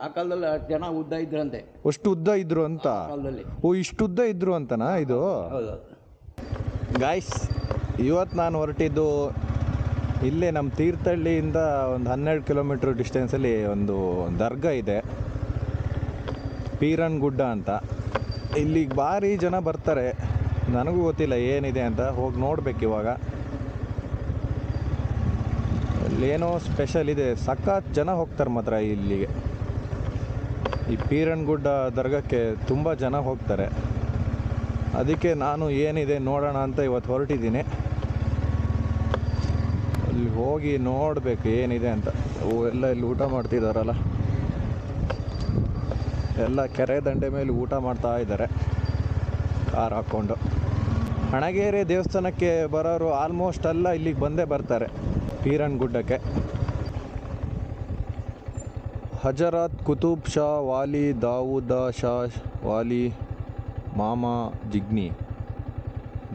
ಆ ಕಾಲದಲ್ಲಿ ಜನ ಉದ್ದ ಇದ್ರಂತೆ. ಅಷ್ಟು ಉದ್ದ ಇದ್ರು ಅಂತ? ಕಾಲದಲ್ಲಿ. ಓ, ಇಷ್ಟು ಉದ್ದ ಇದ್ರು ಅಂತನಾ ಇದು? ಹೌದು. ಗಾಯ್ಸ್, ಇವತ್ತು ನಾನು ಹೊರಟಿದ್ದು ಇಲ್ಲೇ ನಮ್ಮ ತೀರ್ಥಹಳ್ಳಿಯಿಂದ ಒಂದು 12 ಕಿಲೋಮೀಟ್ರ್ ಡಿಸ್ಟೆನ್ಸಲ್ಲಿ ಒಂದು ದರ್ಗಾ ಇದೆ, ಪೀರನ್ ಗುಡ್ಡ ಅಂತ. ಇಲ್ಲಿಗೆ ಭಾರಿ ಜನ ಬರ್ತಾರೆ. ನನಗೂ ಗೊತ್ತಿಲ್ಲ ಏನಿದೆ ಅಂತ, ಹೋಗಿ ನೋಡ್ಬೇಕು ಇವಾಗ. ಅಲ್ಲೇನೋ ಸ್ಪೆಷಲ್ ಇದೆ, ಸಖತ್ ಜನ ಹೋಗ್ತಾರೆ ಮಾತ್ರ ಇಲ್ಲಿಗೆ. ಈ ಪೀರನ್ ಗುಡ್ಡ ದರ್ಗಕ್ಕೆ ತುಂಬ ಜನ ಹೋಗ್ತಾರೆ. ಅದಕ್ಕೆ ನಾನು ಏನಿದೆ ನೋಡೋಣ ಅಂತ ಇವತ್ತು ಹೊರಟಿದ್ದೀನಿ. ಅಲ್ಲಿ ಹೋಗಿ ನೋಡಬೇಕು ಏನಿದೆ ಅಂತ. ಎಲ್ಲ ಇಲ್ಲಿ ಊಟ ಮಾಡ್ತಿದ್ದಾರಲ್ಲ, ಎಲ್ಲ ಕೆರೆ ದಂಡೆ ಮೇಲೆ ಊಟ ಮಾಡ್ತಾ ಇದ್ದಾರೆ ಕಾರ್ ಹಾಕ್ಕೊಂಡು. ಹಣಗೆರೆ ದೇವಸ್ಥಾನಕ್ಕೆ ಬರೋರು ಆಲ್ಮೋಸ್ಟ್ ಎಲ್ಲ ಇಲ್ಲಿಗೆ ಬಂದೇ ಬರ್ತಾರೆ, ಪೀರನ್ ಗುಡ್ಡಕ್ಕೆ. ಹಜರತ್ ಕುತುಬ್ ಶಾ ವಾಲಿ ದಾವೂದ ಶಾ ವಾಲಿ ಮಾಮಾ ಜಿಗ್ನಿ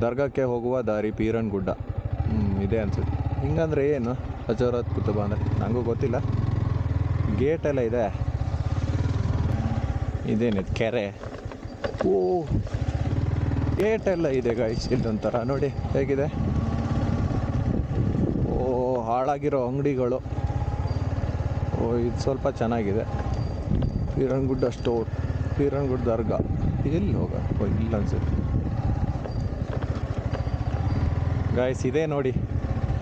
ದರ್ಗಾಕ್ಕೆ ಹೋಗುವ ದಾರಿ ಪೀರನ್ ಗುಡ್ಡ ಇದೆ ಅನ್ಸುತ್ತೆ. ಹಿಂಗಂದ್ರೆ ಏನು ಹಜರತ್ ಕುತುಬ್ ಅಂದರೆ? ನನಗೂ ಗೊತ್ತಿಲ್ಲ. ಗೇಟ್ ಎಲ್ಲ ಇದೆ. ಇದೇನಿದೆ ಕೆರೆ? ಓ, ಗೇಟ್ ಎಲ್ಲ ಇದೆ ಗಾಯ್ಸ್. ಇಲ್ಲೊಂಥರ ನೋಡಿ ಹೇಗಿದೆ. ಓ, ಹಾಳಾಗಿರೋ ಅಂಗಡಿಗಳು. ಓ, ಇದು ಸ್ವಲ್ಪ ಚೆನ್ನಾಗಿದೆ. ಪೀರನ್ ಗುಡ್ಡ ಸ್ಟೋರ್, ಪೀರನ್ ಗುಡ್ಡ ದರ್ಗಾ. ಎಲ್ಲಿ ಹೋಗ? ಓ, ಇಲ್ಲ ಅನ್ಸುತ್ತೆ ಗಾಯ್ಸ್. ಇದೆ ನೋಡಿ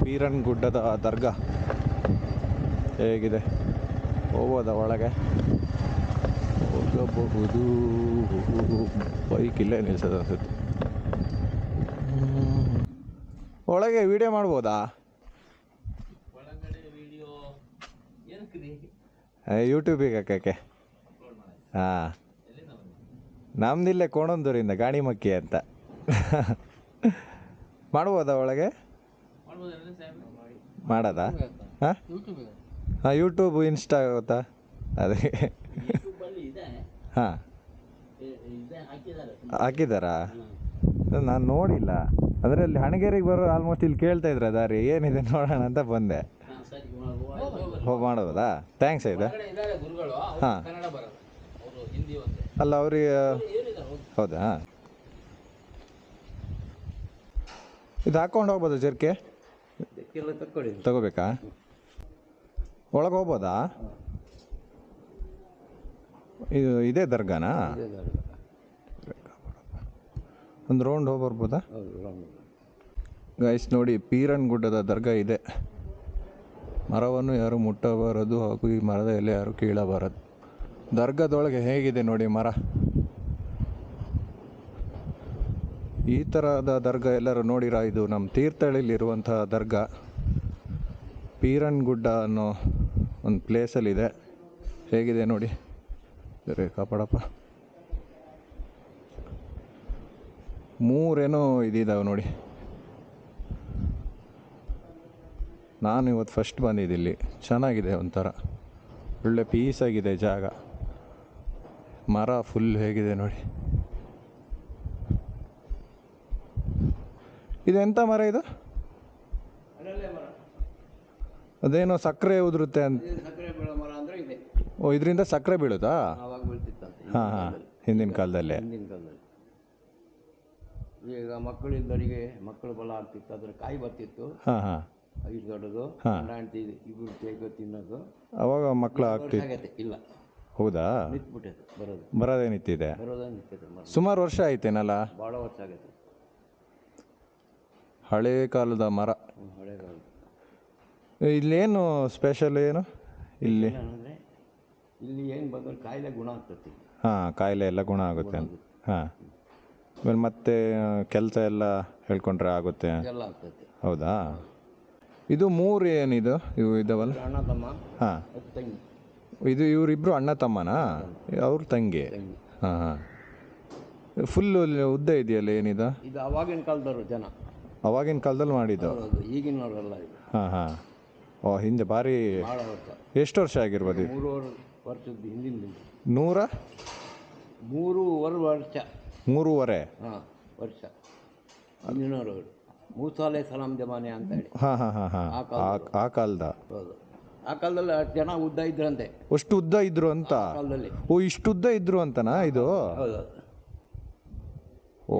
ಪೀರನ್ ಗುಡ್ಡದ ದರ್ಗಾ ಹೇಗಿದೆ. ಹೋಗೋದ ಒಳಗೆ? ಹೋಗಬಹುದು. ಬೈಕ್ ಇಲ್ಲೇ ನಿಲ್ಸೋದು ಅನ್ಸುತ್ತೆ. ಒಳಗೆ ವಿಡಿಯೋ ಮಾಡ್ಬೋದಾ? ಯೂಟ್ಯೂಬಿಗೆ ಹಾಕಕ್ಕೆ? ಹಾಂ, ನಮ್ದಿಲ್ಲೇ ಕೋಣಂದೂರಿಂದ ಗಾಣಿಮಕ್ಕಿ ಅಂತ. ಮಾಡ್ಬೋದಾ ಒಳಗೆ? ಮಾಡೋದಾ? ಹಾಂ ಹಾಂ, ಯೂಟ್ಯೂಬ್ ಇನ್ಸ್ಟಾ ಗೊತ್ತಾ? ಅದೇ. ಹಾಂ, ಹಾಕಿದ್ದಾರಾ? ನಾನು ನೋಡಿಲ್ಲ. ಅಂದರೆ ಅಲ್ಲಿ ಹಣಗೆರೆಗೆ ಬರೋರು ಆಲ್ಮೋಸ್ಟ್ ಇಲ್ಲಿ ಕೇಳ್ತಾ ಇದ್ರ ದಾರಿ ಏನಿದೆ ನೋಡೋಣ ಅಂತ ಬಂದೆ. ಹೋಗಿ ಮಾಡ್ಬೋದಾ? ಥ್ಯಾಂಕ್ಸ್ ಆಯ್ತಾ? ಹಾಂ, ಅಲ್ಲ ಅವ್ರಿಗೆ. ಹೌದಾ? ಇದು ಹಾಕ್ಕೊಂಡು ಹೋಗ್ಬೋದಾ ಜರ್ಕೆ? ತಗೋಬೇಕಾ? ಒಳಗೆ ಹೋಗ್ಬೋದಾ? ಇದು ಇದೇ ದರ್ಗಾನಾ? ಒಂದು ರೌಂಡ್ ಹೋಗಿ ಬರ್ಬೋದಾ ಗೈಸ್? ನೋಡಿ, ಪೀರನ್ ಗುಡ್ಡದ ದರ್ಗಾ ಇದೆ. ಮರವನ್ನು ಯಾರು ಮುಟ್ಟಬಾರದು ಹಾಗೂ ಈ ಮರದ ಎಲೆ ಯಾರು ಕೀಳಬಾರದು. ದರ್ಗಾದೊಳಗೆ ಹೇಗಿದೆ ನೋಡಿ ಮರ. ಈ ಥರದ ದರ್ಗಾ ಎಲ್ಲರೂ ನೋಡಿರಾ? ಇದು ನಮ್ಮ ತೀರ್ಥಹಳ್ಳಿಲಿರುವಂತಹ ದರ್ಗಾ ಪೀರನ್ ಗುಡ್ಡ ಅನ್ನೋ ಒಂದು ಪ್ಲೇಸಲ್ಲಿದೆ. ಹೇಗಿದೆ ನೋಡಿ. ಸರಿ ಕಾಪಾಡಪ್ಪ. 3 ಇದಿದ್ದಾವೆ ನೋಡಿ. ನಾನು ಇವತ್ತು ಫಸ್ಟ್ ಬಂದಿದ್ದಿಲ್ಲಿ. ಚೆನ್ನಾಗಿದೆ, ಒಂಥರ ಒಳ್ಳೆ ಪೀಸಾಗಿದೆ ಜಾಗ. ಮರ ಫುಲ್ ಹೇಗಿದೆ ನೋಡಿ. ಇದೆಂಥ ಮರ ಇದು? ಅದೇನೋ ಸಕ್ಕರೆ ಉದುರುತ್ತೆ ಅಂತ. ಓ, ಇದರಿಂದ ಸಕ್ಕರೆ ಬೀಳುತ್ತಾ? ಹಾಂ ಹಾಂ, ಹಿಂದಿನ ಕಾಲದಲ್ಲೇ. ಈಗ ಮಕ್ಕಳಿದ್ದವರಿಗೆ ಮಕ್ಕಳು ಬಲ ಆಗ್ತಿತ್ತು, ಅದ್ರ ಕಾಯಿ ಬರ್ತಿತ್ತು. ಹಾಂ ಹಾಂ, ಐದು ದೊಡ್ಡದು ಇಬ್ಬರು ತೆಗೆದು ತಿನ್ನೋದು. ಅವಾಗ ಮಕ್ಕಳು ಆಗ್ತಿತ್ತು. ಇಲ್ಲ. ಹೌದಾ? ನಿಂತ್ಬಿಟ್ಟೈತೆ ಬರೋದು. ಬರೋದೇ ನಿಂತಿದೆ. ಬರೋದೇ ನಿಂತಿದೆ. ಸುಮಾರು ವರ್ಷ ಆಯ್ತೇನಲ್ಲ? ಭಾಳ ವರ್ಷ ಆಗೈತೆ. ಹಳೇ ಕಾಲದ ಮರ. ಹಳೆ ಕಾಲದ. ಇಲ್ಲೇನು ಸ್ಪೆಷಲ್ ಏನು ಇಲ್ಲಿ? ಅಂದರೆ ಇಲ್ಲಿ ಏನು ಬಂದ್ರೆ ಕಾಯಿಲೆ ಗುಣ ಆಗ್ತೈತಿ. ಹಾಂ, ಕಾಯಿಲೆ ಎಲ್ಲ ಗುಣ ಆಗುತ್ತೆ ಅಂತ. ಹಾಂ, ಆಮೇಲೆ ಮತ್ತೆ ಕೆಲಸ ಎಲ್ಲ ಹೇಳ್ಕೊಂಡ್ರೆ ಆಗುತ್ತೆ. ಎಲ್ಲ ಆಗ್ತೈತಿ. ಹೌದಾ? ಇದು 3 ಏನಿದು ಇವು ಇದಾವಲ್ಲ? ಅಣ್ಣ ತಮ್ಮ. ಹಾಂ, ತಂಗಿ. ಇದು ಇವರಿಬ್ಬರು ಅಣ್ಣ ತಮ್ಮನಾ? ಅವ್ರ ತಂಗಿ. ಹಾಂ ಹಾಂ. ಫುಲ್ಲು ಉದ್ದ ಇದೆಯಲ್ಲ ಏನಿದು? ಇದು ಅವಾಗಿನ ಕಾಲದವರು ಜನ. ಅವಾಗಿನ ಕಾಲದಲ್ಲಿ ಮಾಡಿದ್ದು? ಈಗಿನವರೆಲ್ಲ ಇದು. ಹಾಂ ಹಾಂ. ಓ, ಹಿಂದೆ ಭಾರಿ. ಭಾಳ ವರ್ಷ. ಎಷ್ಟು ವರ್ಷ ಆಗಿರ್ಬೋದು? 3 ವರ್ಷದ ಹಿಂದಿನ. 3 ವರ್ಷ. 3.5. ಹಾಂ, ವರ್ಷ. ಹಿಂದಿನವರು ಮೂಸಾಲೆ ಸಲಾಂ ಜಮಾನೆ ಅಂತ ಹೇಳಿ. ಹಾಂ ಹಾಂ ಹಾಂ ಹಾಂ, ಆ ಕಾಲದ. ಹೌದು. ಆ ಕಾಲದಲ್ಲಿ ಅಷ್ಟು ಜನ ಉದ್ದ ಇದ್ರಂತೆ ಅಷ್ಟು ಉದ್ದ ಇದ್ರು ಅಂತ. ಆ ಕಾಲದಲ್ಲಿ. ಓ ಇಷ್ಟು ಉದ್ದ ಇದ್ರು ಅಂತನಾ ಇದು? ಹೌದು. ಓ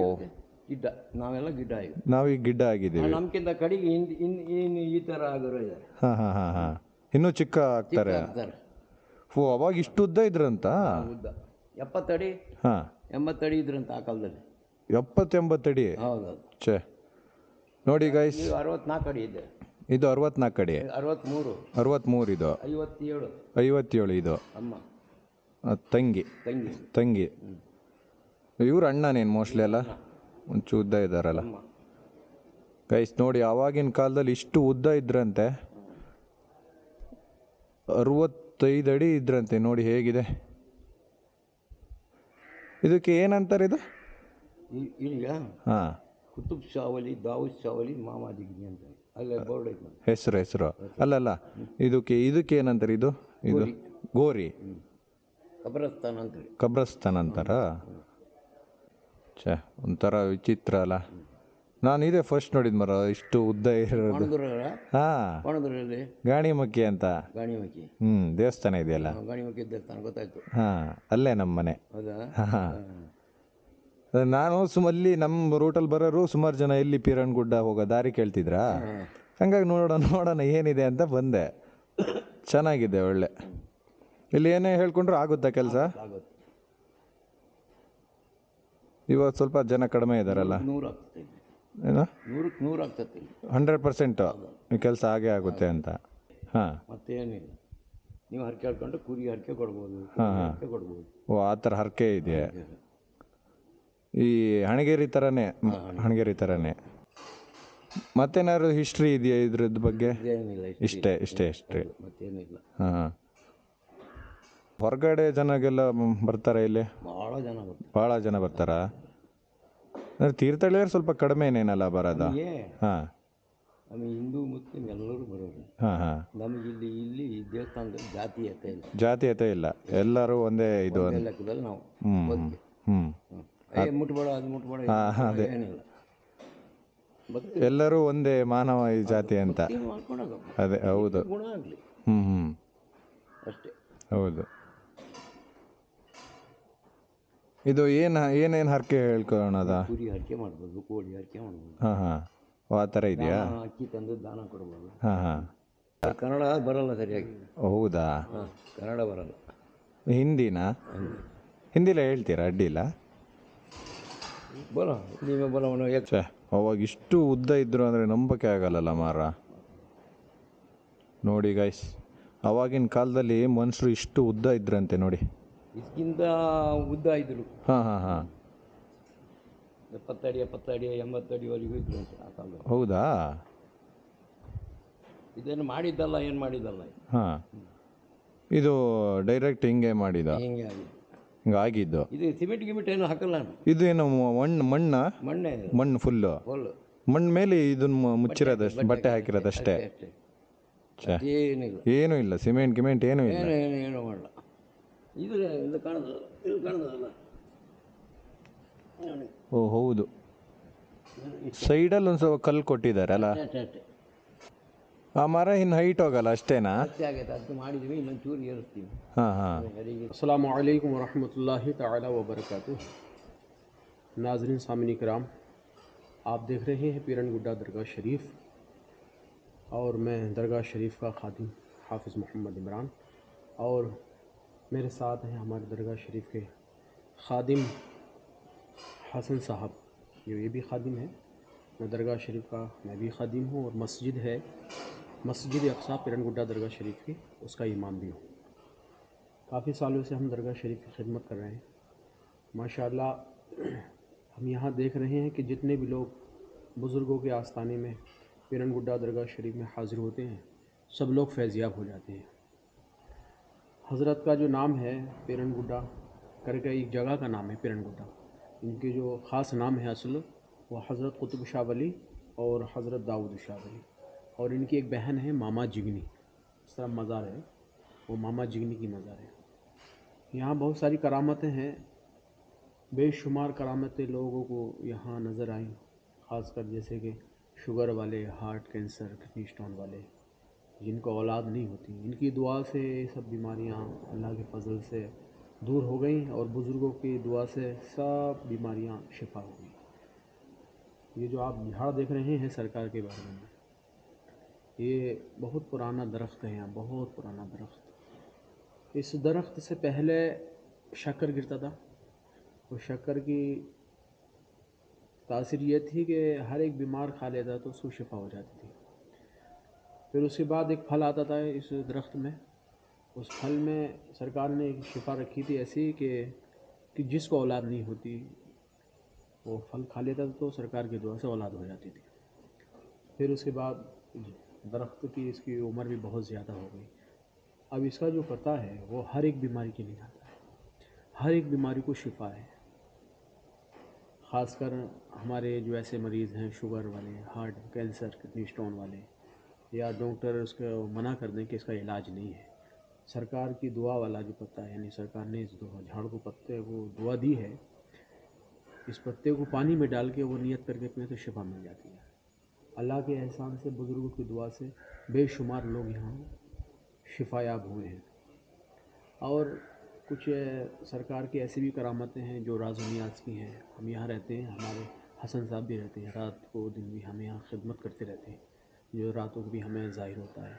ಗಿಡ್ಡ, ನಾವೆಲ್ಲ ಗಿಡ್ಡ ಈಗ. ನಾವೀಗ ಗಿಡ್ಡ ಆಗಿದ್ದೀವಿ. ನಮ್ಗಿಂತ ಕಡೆಗೆ ಇನ್ನು ಈ ಥರ ಆಗೋರು ಇದ್ದಾರೆ. ಹಾಂ ಹಾಂ ಹಾಂ ಹಾಂ, ಇನ್ನೂ ಚಿಕ್ಕ ಆಗ್ತಾರೆ. ಆಗ್ತಾರೆ. ಓ ಅವಾಗ ಇಷ್ಟು ಉದ್ದ ಇದ್ರಂತ? ಉದ್ದ 70 ಅಡಿ ಹಾಂ 80 ಅಡಿ ಇದ್ರಂತ ಆ ಕಾಲದಲ್ಲಿ. 70-80 ಅಡಿ? ಹೌದೌದು. ಛೇ ನೋಡಿ ಗೈಸ್, ನೀವು 64 ಅಡಿ ಇದೆ. ಇದು 64 ಅಡಿ. 63. 63 ಇದು. 57. 57 ಇದು. ಅಮ್ಮ ತಂಗಿ. ತಂಗಿ. ಇವ್ರು ಅಣ್ಣನೇನು ಮೋಸ್ಟ್ಲಿ ಅಲ್ಲ, ಒಂಚು ಉದ್ದ ಇದ್ದಾರಲ್ಲ ಗೈಸ್. ನೋಡಿ ಆವಾಗಿನ ಕಾಲದಲ್ಲಿ ಇಷ್ಟು ಉದ್ದ ಇದ್ರಂತೆ, 65 ಅಡಿ ಇದ್ರಂತೆ. ನೋಡಿ ಹೇಗಿದೆ. ಇದಕ್ಕೆ ಏನಂತಾರೆ ಇದು? ಈಗ ಹಾಂ, ಕುತುಬ್ ಶಾ ವಲಿ, ದಾವೂದ್ ಶಾ ವಲಿ, ಮಾಮಾ ಜಿಗ್ನಿ ಅಂತ ಅಲ್ಲೇ ಬೋರ್ಡ್ ಐತೆ. ಹೆಸರು ಅಲ್ಲಲ್ಲ, ಇದಕ್ಕೆ ಏನಂತಾರೆ? ಇದು ಗೋರಿ ಕಬ್ರಸ್ತಾನ್ ಅಂತಾರ. ಛೇ ಒಂಥರ ವಿಚಿತ್ರ ಅಲ್ಲ. ನಾನು ಇದೇ ಫಸ್ಟ್ ನೋಡಿದ್ ಮರ ಇಷ್ಟು ಉದ್ದ ಇರೋದು. ಹಾಂ ಗಾಣಿಮಕ್ಕಿ ಅಂತ. ಗಾಣಿಮಕ್ಕಿ ದೇವಸ್ಥಾನ ಇದೆಯಲ್ಲ, ಗಾಣಿಮಕ್ಕಿ ದೇವಸ್ಥಾನ ಗೊತ್ತಾಯ್ತು. ಹಾಂ ಅಲ್ಲೇ ನಮ್ಮ ಮನೆ. ಹೌದಾ? ಹಾಂ ನಾನು ಅಲ್ಲಿ ನಮ್ಮ ರೂಟಲ್ಲಿ ಬರೋರು ಸುಮಾರು ಜನ ಎಲ್ಲಿ ಪೀರನ್ಗುಡ್ಡ ಹೋಗೋ ದಾರಿ ಕೇಳ್ತಿದ್ರಾ, ಹಂಗಾಗಿ ನೋಡೋಣ ಏನಿದೆ ಅಂತ ಬಂದೆ. ಚೆನ್ನಾಗಿದೆ, ಒಳ್ಳೆ. ಇಲ್ಲಿ ಏನೇ ಹೇಳ್ಕೊಂಡ್ರು ಆಗುತ್ತಾ ಕೆಲಸ? ಇವಾಗ ಸ್ವಲ್ಪ ಜನ ಕಡಿಮೆ ಇದ್ದಾರಲ್ಲ. 100 ಆಗ್ತದೆ. ಏನೋ 100ಕ್ಕೆ 100 ಆಗ್ತದೆ. 100% ಈ ಕೆಲಸ ಹಾಗೆ ಆಗುತ್ತೆ ಅಂತ. ಹಾಂ ಮತ್ತೇನಿಲ್ಲ, ನೀವು ಹರಕೆ ಹೇಳ್ಕೊಂಡು ಕುರಿ ಹರಕೆ ಕೊಡ್ಬೋದು. ಹರಕೆ ಕೊಡ್ಬೋದು. ಓ ಆ ಥರ ಹರಕೆ ಇದೆಯಾ? ಈ ಹಣಗೆರಿ ಥರನೇ. ಹಣಗೆರಿ ಥರನೇ. ಮತ್ತೇನಾದ್ರು ಹಿಸ್ಟ್ರಿ ಇದೆಯಾ ಇದ್ರದ್ದು ಬಗ್ಗೆ? ಇಷ್ಟೇ ಹಿಸ್ಟ್ರಿ. ಮತ್ತೇನಿಲ್ಲ. ಹಾಂ ಹೊರಗಡೆ ಜನಗೆಲ್ಲ ಬರ್ತಾರೆ ಇಲ್ಲಿ? ಭಾಳ ಜನ ಬರ್ತಾರಾ? ತೀರ್ಥಹಳ್ಳಿಯವ್ರು ಸ್ವಲ್ಪ ಕಡಿಮೆನೇನಲ್ಲ ಬರೋದು? ಹಾಂ ನಮಗೆ ಹಿಂದೂ ಮುಸ್ಲಿಂ ಎಲ್ಲರೂ ಬರೋರು. ಹಾಂ ಹಾಂ ನಮಗೆ ಇಲ್ಲಿ ದೇವಸ್ಥಾನದಲ್ಲಿ ಜಾತೀಯತೆ ಇಲ್ಲ, ಎಲ್ಲರೂ ಒಂದೇ ಇದು ಲೆಕ್ಕದಲ್ಲಿ ನಾವು. ಹ್ಞೂ ಮುಟ್ಬೇಡ ಅದು ಮುಟ್ಬೇಡ ಅದೇ ಏನಿಲ್ಲ, ಎಲ್ಲರೂ ಒಂದೇ ಮಾನವ ಈ ಜಾತಿ ಅಂತ. ಅದೇ ಹೌದು. ಗುಣ ಆಗಲಿ ಅಷ್ಟೇ. ಹೌದು. ಇದು ಏನೇನು ಹರಕೆ ಹೇಳ್ಕೊಳ್ಳೋಣದ? ಕುರಿ ಹರಕೆ ಮಾಡ್ಬೋದು, ಕೋಳಿ ಹರಕೆ ಮಾಡ್ಬೋದು. ಹಾಂ ಹಾಂ ಆ ಥರ ಇದೆಯಾ? ಅಕ್ಕಿ ತಂದು ದಾನ ಕೊಡ್ಬೋದು. ಹಾಂ ಹಾಂ. ಕನ್ನಡ ಬರಲ್ಲ ಸರಿಯಾಗಿ. ಹೌದಾ? ಕನ್ನಡ ಬರಲ್ಲ. ಹಿಂದಿಲೇ ಹೇಳ್ತೀರಾ? ಅಡ್ಡಿಲ್ಲ. ಬರೋ ನೀವೇ ಬರೋ. ಛೇ ಅವಾಗ ಇಷ್ಟು ಉದ್ದ ಇದ್ರು ಅಂದರೆ ನಂಬಕ್ಕೆ ಆಗಲ್ಲಲ್ಲ ಮಾರ. ನೋಡಿ ಗೈಸ್, ಅವಾಗಿನ ಕಾಲದಲ್ಲಿ ಮನುಷ್ಯರು ಇಷ್ಟು ಉದ್ದ ಇದ್ರಂತೆ ನೋಡಿ. ಇದಕ್ಕಿಂತ ಉದ್ದ ಇದ್ರು. ಹಾಂ ಹಾಂ ಹಾಂ 70 ಅಡಿ 80 ಅಡಿವರೆಗೂ ಇದ್ರು ಅಂತ ಆ ಕಾಲದಲ್ಲಿ. ಹೌದಾ? ಇದನ್ನು ಮಾಡಿದ್ದಲ್ಲ, ಏನು ಮಾಡಿದ್ದಲ್ಲ. ಹಾಂ ಇದು ಡೈರೆಕ್ಟ್ ಹಿಂಗೆ ಮಾಡಿದ? ಹಿಂಗೆ ಆಗಿದೆ. ಹಿಂಗಾಗಿದ್ದು. ಇದು ಸಿಮೆಂಟ್ ಗಿಮೆಂಟ್ ಏನು ಹಾಕಲ್ಲ. ಇದು ಏನು ಮಣ್ಣೆ ಮಣ್ಣು ಫುಲ್ಲು ಮಣ್ಣು ಮೇಲೆ ಇದನ್ನು ಮುಚ್ಚಿರೋದಷ್ಟು, ಬಟ್ಟೆ ಹಾಕಿರೋದಷ್ಟೇ. ಏನೂ ಇಲ್ಲ, ಸಿಮೆಂಟ್ ಗಿಮೆಂಟ್ ಏನೂ ಇಲ್ಲ. ಏನೂ ಮಾಡಲ್ಲ. ಇದು ಕಾಣೋದಲ್ಲ. ಓ ಹೌದು, ಸೈಡಲ್ಲಿ ಒಂದು ಸ್ವಲ್ಪ ಕಲ್ಲು ಕೊಟ್ಟಿದ್ದಾರೆ ಅಲ್ಲ. ಆ ಮರ ಇನ್ನು ಹೈಟ್ ಹೋಗಲ್ಲ ಅಷ್ಟೇನಾ? ಅದು ಮಾಡಿದ್ವಿ, ಇನ್ನೊಂದು ಚೂರು ಏರಿಸ್ತೀವಿ. ಹಾಂ ಹಾಂ. अस्सलामु अलैकुम वरहमतुल्लाहि ताला वबरकातुह। नाज़रीन सामिन इकराम, आप देख रहे हैं पीरनगुड्डा दरगाह शरीफ और मैं दरगाह शरीफ का खादिम हाफिज़ मोहम्मद इमरान, और मेरे साथ हैं हमारे दरगाह शरीफ के खादिम हसन साहब। ये भी खादिम है। मैं दरगाह शरीफ का मैं भी खादिम हूँ, और मस्जिद है मस्जिद अक्सा पीरनगुड्डा दरगाह शरीफ की, उसका इमाम भी हूँ। काफ़ी सालों से हम दरगाह शरीफ की खिदमत कर रहे हैं माशाअल्लाह। हम यहाँ देख रहे हैं कि जितने भी लोग बुज़ुर्गों के आस्थाने में पीरनगुड्डा दरगाह शरीफ में हाज़िर होते हैं, सब लोग फैज़याब हो जाते हैं। हज़रत का जो नाम है पीरनगुड्डा करके एक जगह का नाम है पीरनगुड्डा, इनके जो ख़ास नाम है असल वो हज़रत कुतुब शाह वली और हज़रत दाऊद शाह वली, और इनकी एक बहन है मामा जिगनी। इस तरह मज़ार है, वो मामा जिगनी की मज़ार है। यहाँ बहुत सारी करामतें हैं, बेशुमार करामतें लोगों को यहाँ नज़र आई, ख़ासकर जैसे कि शुगर वाले, हार्ट कैंसर, किडनी स्टोन वाले, جن کو اولاد نہیں ہوتی، ان کی دعا سے یہ سب بیماریاں اللہ کے فضل سے دور ہو گئیں، اور بزرگوں کی دعا سے سب بیماریاں شفا ہو گئیں۔ یہ جو آپ جھاڑ دیکھ رہے ہیں سرکار کے بارے میں، یہ بہت پرانا درخت ہے، یہاں بہت پرانا درخت۔ اس درخت سے پہلے شکر گرتا تھا، اور شکر کی تاثیر یہ تھی کہ ہر ایک بیمار کھا لیتا تو اس کو شفا ہو جاتی تھی۔ پھر اس کے بعد ایک پھل آتا تھا اس درخت میں، اس پھل میں سرکار نے ایک شفا رکھی تھی ایسی کہ جس کو اولاد نہیں ہوتی وہ پھل کھا لیتا تھا تو سرکار کی دعا سے اولاد ہو جاتی تھی۔ پھر اس کے بعد درخت کی اس کی عمر بھی بہت زیادہ ہو گئی۔ اب اس کا جو پتا ہے وہ ہر ایک بیماری کے لیے آتا ہے، ہر ایک بیماری کو شفا ہے۔ خاص کر ہمارے جو ایسے مریض ہیں شوگر والے، ہارٹ کینسر، کڈنی اسٹون والے، یا ڈاکٹر اس کو منع کر دیں کہ اس کا علاج نہیں ہے، سرکار کی دعا والا جو پتا ہے، یعنی سرکار نے اس جھاڑ کو پتے کو دعا دی ہے، اس پتے کو پانی میں ڈال کے وہ نیت کر کے پئیں تو شفا مل جاتی ہے۔ اللہ کے احسان سے، بزرگوں کی دعا سے بے شمار لوگ یہاں شفا یاب ہوئے ہیں۔ اور کچھ سرکار کی ایسی بھی کرامتیں ہیں جو راز و نیاز کی ہیں۔ ہم یہاں رہتے ہیں، ہمارے حسن صاحب بھی رہتے ہیں، رات کو دن بھی ہم یہاں خدمت کرتے رہتے ہیں، جو راتوں کو بھی ہمیں ظاہر ہوتا ہے۔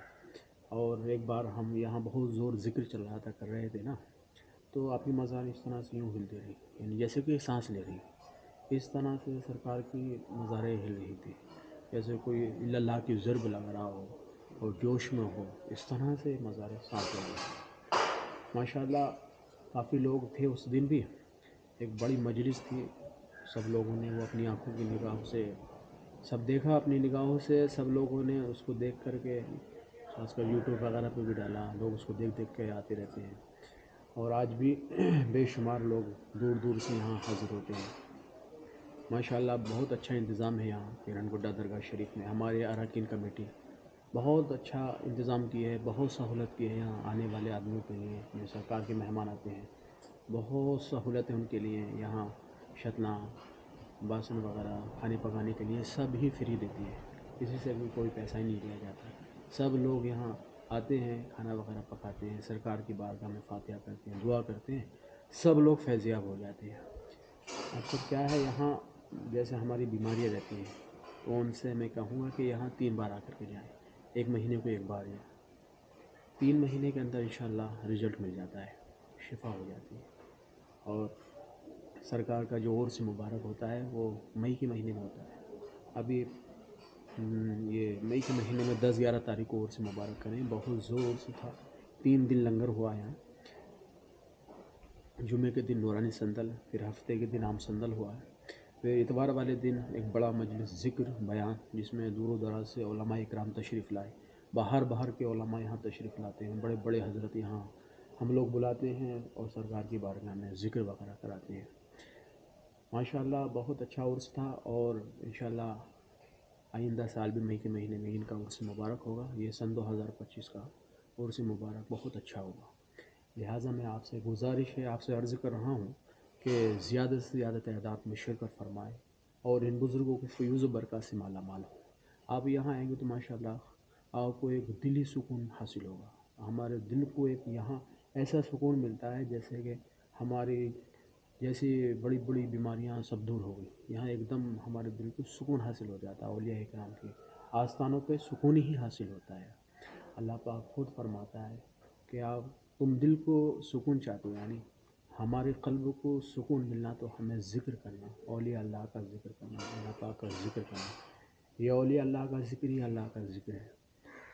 اور ایک بار ہم یہاں بہت زور ذکر چل رہا تھا، کر رہے تھے نا، تو آپ کی مزار اس طرح سے یوں ہلتی رہی، یعنی جیسے کہ سانس لے رہی، اس طرح سے سرکار کی مزاریں ہل رہی تھی، جیسے کوئی اللہ کی ضرب لگ رہا ہو اور جوش میں ہو، اس طرح سے مزاریں سانس لے رہی۔ ماشاءاللہ کافی لوگ تھے اس دن بھی، ایک بڑی مجلس تھی، سب لوگوں نے وہ اپنی آنکھوں کی نگاہوں سے سب دیکھا، اپنی نگاہوں سے سب لوگوں نے اس کو دیکھ کر کے، خاص کر یوٹیوب وغیرہ پہ بھی ڈالا، لوگ اس کو دیکھ دیکھ کے آتے رہتے ہیں، اور آج بھی بے شمار لوگ دور دور سے یہاں حاضر ہوتے ہیں۔ ماشاءاللہ بہت اچھا انتظام ہے یہاں پیرن گڈا درگاہ شریف میں۔ ہمارے اراکین کمیٹی بہت اچھا انتظام کیا ہے، بہت سہولت کی ہے یہاں آنے والے آدمیوں کے لیے، جو سرکار کے مہمان آتے ہیں، بہت سہولتیں ان کے لیے یہاں، شتنا، باسن وغیرہ کھانے پکانے کے لیے سب ہی فری دیتی ہے، کسی سے بھی کوئی پیسہ ہی نہیں لیا جاتا۔ سب لوگ یہاں آتے ہیں، کھانا وغیرہ پکاتے ہیں، سرکار کی بارگاہ میں فاتحہ کرتے ہیں، دعا کرتے ہیں، سب لوگ فیض یاب ہو جاتے ہیں۔ اب سب کیا ہے، یہاں جیسے ہماری بیماریاں رہتی ہیں تو ان سے میں کہوں گا کہ یہاں 3 بار آ کر کے جائیں، 1 مہینے کو 1 بار، یا 3 مہینے کے اندر انشاءاللہ رزلٹ مل جاتا ہے، شفا ہو جاتی ہے۔ اور سرکار کا جو عرس مبارک ہوتا ہے وہ مئی کے مہینے میں ہوتا ہے۔ ابھی یہ مئی کے مہینے میں 10-11 تاریخ کو عرس مبارک کریں، بہت زور سے تھا، 3 دن لنگر ہوا یہاں، جمعے کے دن نورانی سندل، پھر ہفتے کے دن عام سندل ہوا ہے، پھر اتوار والے دن ایک بڑا مجلس ذکر بیان، جس میں دور و دراز سے علماء اکرام تشریف لائے، باہر کے علماء یہاں تشریف لاتے ہیں، بڑے بڑے حضرت یہاں ہم لوگ بلاتے ہیں اور سرکار کی بارگاہ میں ذکر وغیرہ کراتے ہیں۔ ماشاءاللہ بہت اچھا عرس تھا، اور انشاءاللہ آئندہ سال بھی مئی کے مہینے میں ان کا عرس مبارک ہوگا۔ یہ سن 2025 کا عرس مبارک بہت اچھا ہوگا۔ لہٰذا میں آپ سے گزارش ہے، آپ سے عرض کر رہا ہوں کہ زیادہ سے زیادہ تعداد میں شرکت فرمائے اور ان بزرگوں کے فیوز و برکات سے مالا مال ہو۔ آپ یہاں آئیں گے تو ماشاءاللہ آپ کو ایک دلی سکون حاصل ہوگا، ہمارے دل کو ایک یہاں ایسا سکون ملتا ہے جیسے کہ ہماری جیسی بڑی بڑی بیماریاں سب دور ہو گئی، یہاں ایک دم ہمارے دل کو سکون حاصل ہو جاتا ہے۔ اولیاء اکرام کے آستانوں پہ سکون ہی حاصل ہوتا ہے۔ اللہ پاک خود فرماتا ہے کہ تم دل کو سکون چاہتے ہو، یعنی ہمارے قلب کو سکون ملنا تو ہمیں ذکر کرنا، اولیاء اللہ کا ذکر کرنا، اللہ پاک کا ذکر کرنا۔ یہ اولیاء اللہ کا ذکر ہی اللہ کا ذکر ہے،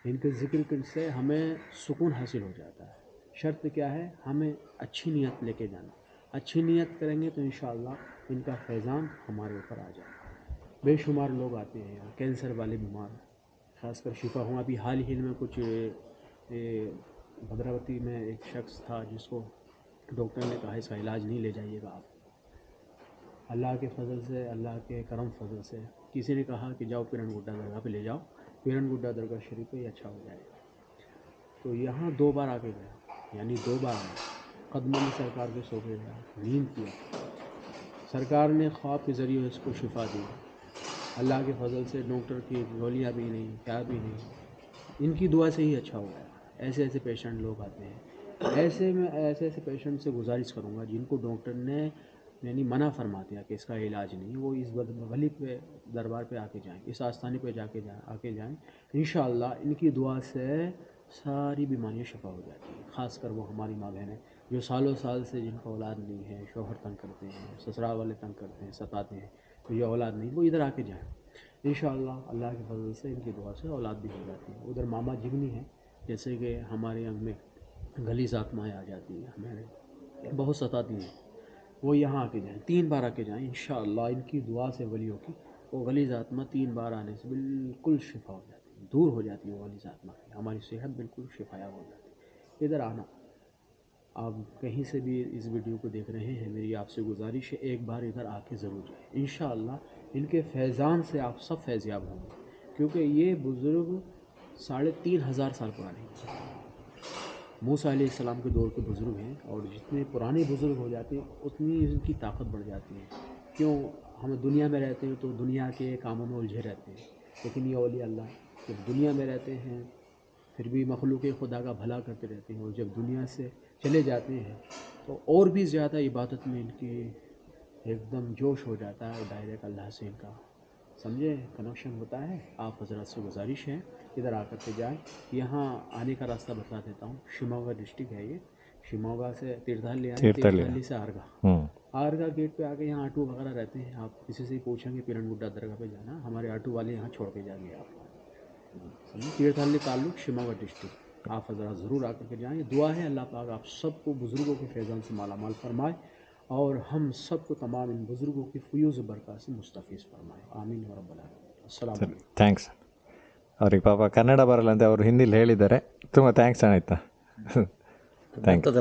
ان کے ذکر سے ہمیں سکون حاصل ہو جاتا ہے۔ شرط کیا ہے، ہمیں اچھی نیت لے کے جانا، اچھی نیت کریں گے تو انشاءاللہ ان کا فیضان ہمارے اوپر آ جائے گا۔ بے شمار لوگ آتے ہیں یہاں، کینسر والے بیمار خاص کر شفا ہوں۔ ابھی حال ہی میں کچھ بھدراوتی میں ایک شخص تھا جس کو ڈاکٹر نے کہا اس کا علاج نہیں لے جائیے گا آپ، اللہ کے فضل سے، اللہ کے کرم فضل سے کسی نے کہا کہ جاؤ پیرن گڈا درگاہ پہ لے جاؤ، پیرن گڈا درگاہ شریف پہ یہ اچھا ہو جائے گا۔ تو یہاں 2 بار آ کے گیا، یعنی 2 بار آیا، قدموں میں سرکار کے سو کے گیا، نیند کیا، سرکار نے خواب کے ذریعے اس کو شفا دی، اللہ کے فضل سے ڈاکٹر کی گولیاں بھی نہیں، کیا بھی نہیں، इनकी दुआ से ही अच्छा हो गया। ऐसे ऐसे पेशेंट लोग आते हैं, ऐसे पेशेंट से गुजारिश करूँगा जिनको डॉक्टर ने यानी मना फरमा दिया कि इसका इलाज नहीं, वो इस वली पे दरबार पे आके जाएं, इस आस्थाने पे आके जाएं। इंशाअल्लाह इनकी दुआ से सारी बीमारियां शफा हो जाती हैं। ख़ासकर वो हमारी माँ बहनें जो सालों साल से जिनका औलाद नहीं है, शौहर तंग करते हैं, ससुराल वाले तंग करते हैं, सताते हैं, तो ये औलाद नहीं, वो इधर आके जाएं। इंशाअल्लाह अल्लाह के फजल से इनकी दुआ से औलाद भी हो जाती है। उधर मामा जिगनी है, जैसे कि हमारे अंग में गलीज़ आत्माएँ आ जाती हैं, हमें बहुत सताती हैं, वो यहाँ आके जाएँ, 3 बार आके जाएँ। इंशाअल्लाह इनकी दुआ से वलियों की वो गलीज़ आत्मा 3 बार आने से बिल्कुल शिफा हो जाती है, दूर हो जाती है वो गलीज़ आत्मा की, हमारी सेहत बिल्कुल शिफाया हो जाती है। इधर आना, आप कहीं से भी इस वीडियो को देख रहे हैं, मेरी आपसे गुजारिश है एक बार इधर आके ज़रूर जाएँ। इंशाअल्लाह इनके फैज़ान से आप सब फैज़याब होंगे, क्योंकि ये बुज़ुर्ग 3500 साल पुराने हैं, मूसा अलैहिस्सलाम के दौर के बुज़ुर्ग हैं। और जितने पुराने बुज़ुर्ग हो जाते हैं उतनी इनकी ताकत बढ़ जाती है। क्यों, हम दुनिया में रहते हैं तो दुनिया के कामों में उलझे रहते हैं, लेकिन ये औलिया अल्लाह जब दुनिया में रहते हैं फिर भी मखलूक खुदा का भला करते रहते हैं, और जब दुनिया से चले जाते हैं तो और भी ज़्यादा इबादत में इनकी एकदम जोश हो जाता है, डायरेक्ट अल्लाह से इनका समझे कनेक्शन होता है। आप हजरत से गुजारिश है इधर आकर के जाएँ। यहाँ आने का रास्ता बता देता हूँ, शिमोगा डिस्ट्रिक्ट है ये, शिमोगा से तीर्थहल्ली आए, तीर्थहल्ली से आरगा गेट पे आके यहाँ ऑटो वगैरह रहते हैं, आप किसी से ही पूछेंगे पीरन गुड्डा दरगाह पे जाना, हमारे ऑटो वाले यहाँ छोड़ के जाएंगे आपको, समझे। तीर्थहल्ली ताल्लुक शिमोगा डिस्ट्रिक्ट, आप हजरत ज़रूर आकर के जाएँ। दुआ है अल्लाह पाक आप सबको बुज़ुर्गों के फैज़ान से माला माल फरमाए, और हम सबको तमाम इन बुज़ुर्गों की फ़यूज़ बरकत से मुस्तफ़ीज़ फरमाए, आमीन या रब्बल आलमीन। अस्सलाम वालेकुम। ಥ್ಯಾಂಕ್ಸ್. ಅವ್ರಿಗೆ ಪಾಪ ಕನ್ನಡ ಬರಲ್ಲ ಅಂತ ಅವರು ಹಿಂದಿಲಿ ಹೇಳಿದ್ದಾರೆ. ತುಂಬ ಥ್ಯಾಂಕ್ಸ್ ಅಣ್ಣ ಆಯ್ತಾ. Thank you.